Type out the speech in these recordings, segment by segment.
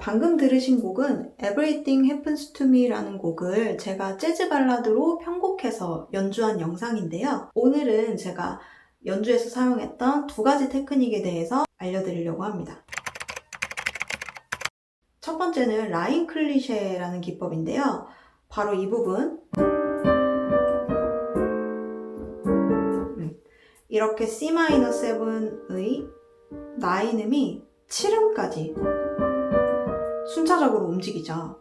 방금 들으신 곡은 Everything Happens to Me라는 곡을 제가 재즈 발라드로 편곡해서 연주한 영상인데요. 오늘은 제가 연주에서 사용했던 두 가지 테크닉에 대해서 알려드리려고 합니다. 첫 번째는 라인 클리셰라는 기법인데요. 바로 이 부분. 이렇게 C-7의 나인음이 7음까지 순차적으로 움직이죠.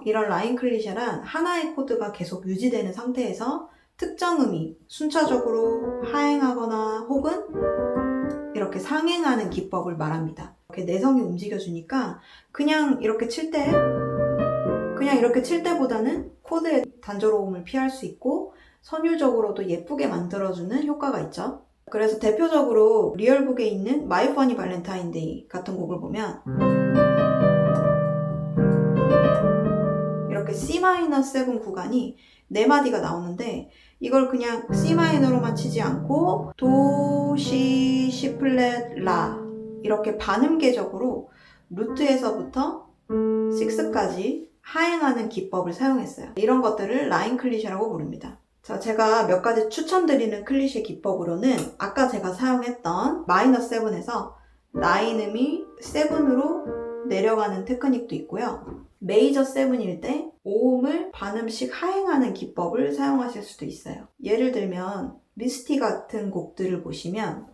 이런 라인 클리셰란 하나의 코드가 계속 유지되는 상태에서 특정 음이 순차적으로 하행하거나 혹은 이렇게 상행하는 기법을 말합니다. 이렇게 내성이 움직여주니까 그냥 이렇게 칠 때보다는 코드의 단조로움을 피할 수 있고 선율적으로도 예쁘게 만들어주는 효과가 있죠. 그래서 대표적으로 리얼북에 있는 My Funny Valentine Day 같은 곡을 보면 이렇게 C-7 구간이 4마디가 나오는데 이걸 그냥 C-로만 치지 않고 도, 시, 시 플랫, 라 이렇게 반음계적으로 루트에서부터 6까지 하행하는 기법을 사용했어요. 이런 것들을 라인 클리셰라고 부릅니다. 자, 제가 몇 가지 추천드리는 클리셰 기법으로는 아까 제가 사용했던 마이너 7에서 나인음이 7으로 내려가는 테크닉도 있고요. 메이저 7일 때 5음을 반음씩 하행하는 기법을 사용하실 수도 있어요. 예를 들면 미스티 같은 곡들을 보시면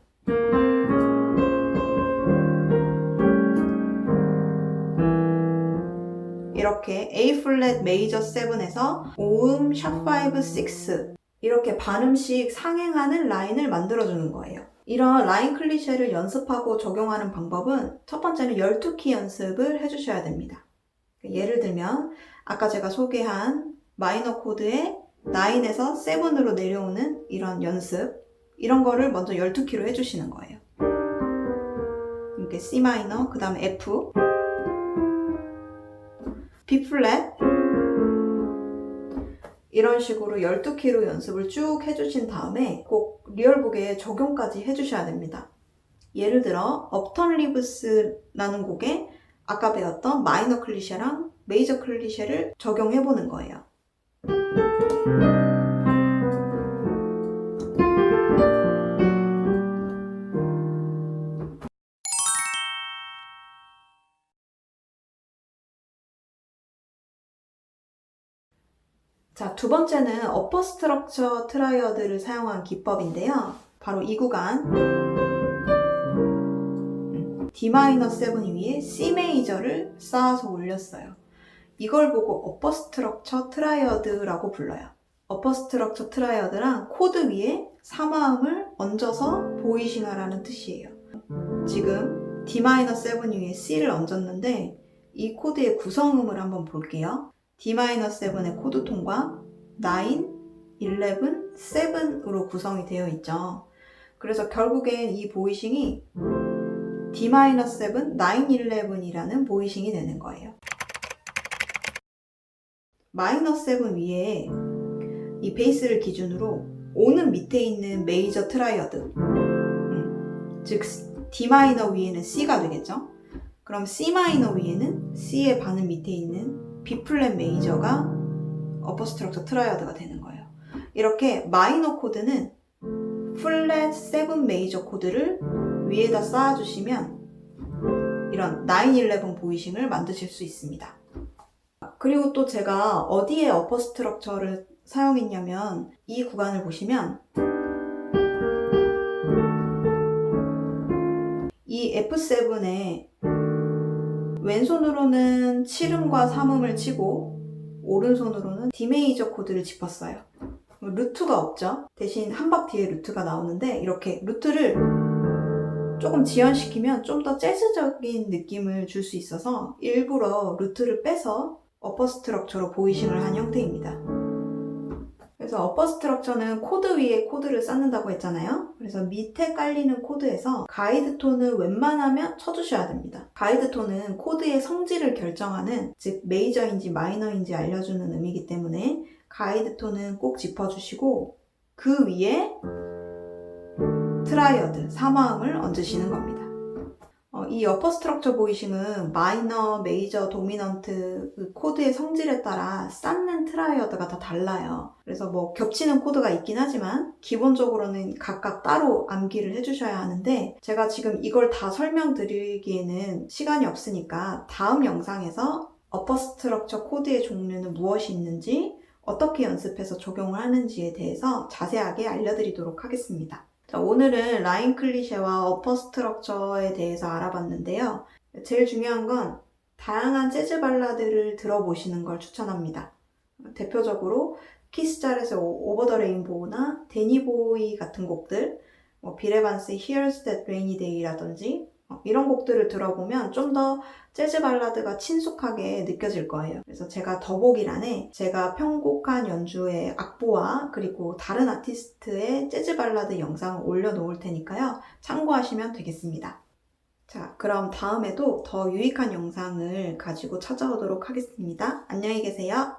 이렇게 A 플랫 메이저 7에서 5음 샵 5, 6 이렇게 반음씩 상행하는 라인을 만들어주는 거예요. 이런 라인 클리셰를 연습하고 적용하는 방법은 첫 번째는 12키 연습을 해주셔야 됩니다. 예를 들면 아까 제가 소개한 마이너 코드의 9에서 7으로 내려오는 이런 연습 이런 거를 먼저 12키로 해주시는 거예요. 이렇게 C 마이너, 그 다음에 F B 플랫 이런 식으로 12키로 연습을 쭉 해주신 다음에 꼭 리얼북에 적용까지 해주셔야 됩니다. 예를 들어 업턴 리브스라는 곡에 아까 배웠던 마이너 클리셰랑 메이저 클리셰를 적용해보는 거예요. 자, 두 번째는 어퍼 스트럭처 트라이어드를 사용한 기법인데요. 바로 이 구간 D-7 위에 C 메이저를 쌓아서 올렸어요. 이걸 보고 어퍼 스트럭처 트라이어드라고 불러요. 어퍼 스트럭처 트라이어드랑 코드 위에 3화음을 얹어서 보이싱하라는 뜻이에요. 지금 D-7 위에 C를 얹었는데 이 코드의 구성음을 한번 볼게요. D-7의 코드톤과 9, 11, 7으로 구성이 되어 있죠. 그래서 결국엔 이 보이싱이 D-7, 9, 11이라는 보이싱이 되는 거예요. 마이너 7 위에 이 베이스를 기준으로 5는 밑에 있는 메이저 트라이어드 즉 D-마이너 위에는 C가 되겠죠. 그럼 C-마이너 위에는 C의 반음 밑에 있는 B 플랫 메이저가 어퍼 스트럭처 트라이어드가 되는 거예요. 이렇게 마이너 코드는 플랫 7 메이저 코드를 위에다 쌓아주시면 이런 9, 11 보이싱을 만드실 수 있습니다. 그리고 또 제가 어디에 어퍼 스트럭처를 사용했냐면 이 구간을 보시면 이 F7에 왼손으로는 7음과 3음을 치고 오른손으로는 D 메이저 코드를 짚었어요. 루트가 없죠. 대신 한 박 뒤에 루트가 나오는데 이렇게 루트를 조금 지연시키면 좀 더 재즈적인 느낌을 줄 수 있어서 일부러 루트를 빼서 어퍼 스트럭처로 보이싱을 한 형태입니다. 그래서 어퍼 스트럭처는 코드 위에 코드를 쌓는다고 했잖아요. 그래서 밑에 깔리는 코드에서 가이드 톤을 웬만하면 쳐주셔야 됩니다. 가이드 톤은 코드의 성질을 결정하는, 즉 메이저인지 마이너인지 알려주는 음이기 때문에 가이드 톤은 꼭 짚어주시고 그 위에 트라이어드, 3화음을 얹으시는 겁니다. 이 어퍼 스트럭처 보이싱은 마이너, 메이저, 도미넌트 그 코드의 성질에 따라 쌓는 트라이어드가 다 달라요. 그래서 뭐 겹치는 코드가 있긴 하지만 기본적으로는 각각 따로 암기를 해주셔야 하는데 제가 지금 이걸 다 설명드리기에는 시간이 없으니까 다음 영상에서 어퍼 스트럭처 코드의 종류는 무엇이 있는지 어떻게 연습해서 적용을 하는지에 대해서 자세하게 알려드리도록 하겠습니다. 자, 오늘은 라인 클리셰와 어퍼 스트럭처에 대해서 알아봤는데요. 제일 중요한 건 다양한 재즈 발라드를 들어보시는 걸 추천합니다. 대표적으로 키스 자렛의 오버 더 레인보우나 데니 보이 같은 곡들, 빌 에반스의 Here's That Rainy Day라든지 이런 곡들을 들어보면 좀 더 재즈 발라드가 친숙하게 느껴질 거예요. 그래서 제가 더보기란에 제가 편곡한 연주의 악보와 그리고 다른 아티스트의 재즈 발라드 영상을 올려놓을 테니까요. 참고하시면 되겠습니다. 자, 그럼 다음에도 더 유익한 영상을 가지고 찾아오도록 하겠습니다. 안녕히 계세요.